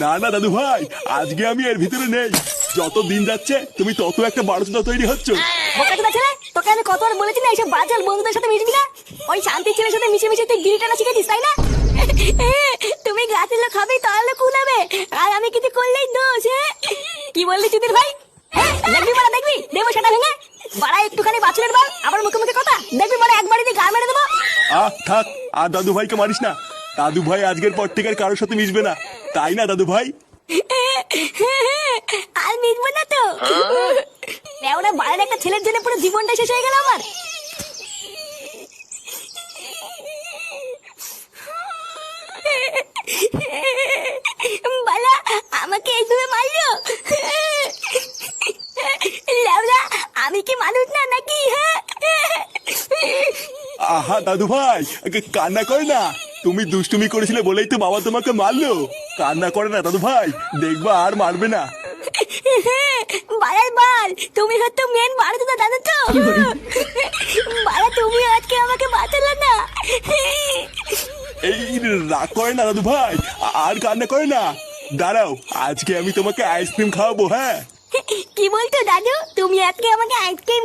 না না দাদু ভাই, আজকে আমি এর ভিতরে নেই। যত দিন যাচ্ছে তুমি তত একটা বারোচোদা তৈরি হচ্ছ। বোকাচোদা ছেলে, তোকে আমি কতবার বলেছি না এইসব বাজার বন্ধুদের সাথে মিশবি না। ওই শান্তির ছেলের সাথে মিশে মিশে তুই গিরিটা না শিখেছিস, তাই না? তুমি গাছের লোক খাবি তাহলে কুলাবে, আর আমি কিছু করলেই দোষ। কি বললি চুদির ভাই? দেখবি বড়া, দেখবি দেবো সেটা ভেঙে। বাড়া একটুখানি বাছুরের বল, আবার মুখে মুখে কথা। দেখবি বড়া একবারই দিয়ে গা মেরে দেবো। থাক, আর দাদু ভাইকে মারিস না। দাদু ভাই আজকের পর থেকে আর কারোর সাথে মিশবে না, তাই না দাদু ভাই? আর মিটবো না তো। ওরা বাড়ির একটা ছেলের জন্য পুরো জীবনটা শেষ হয়ে গেল আমার। বালা আমাকে এইভাবে মারলো। লেওরা, আমি কি মানুষ না নাকি? আহা দাদু ভাই, কান্না করে না। তুমি দুষ্টুমি করেছিলে বলেই তো বাবা তোমাকে মারলো। কান্না করে না দাদু ভাই, দেখবা আর মারবে না। বাড়ার বাল, তুমি হয়তো মেন মারতো না দাদা তো। বাড়া তুমি আজকে আমাকে বাঁচালো না। এই রাগ করে না দাদু ভাই, আর কান্না করে না। দাঁড়াও, আজকে আমি তোমাকে আইসক্রিম খাওয়াবো। হ্যাঁ, কি বলতো দাদু, তুমি আজকে আমাকে আইসক্রিম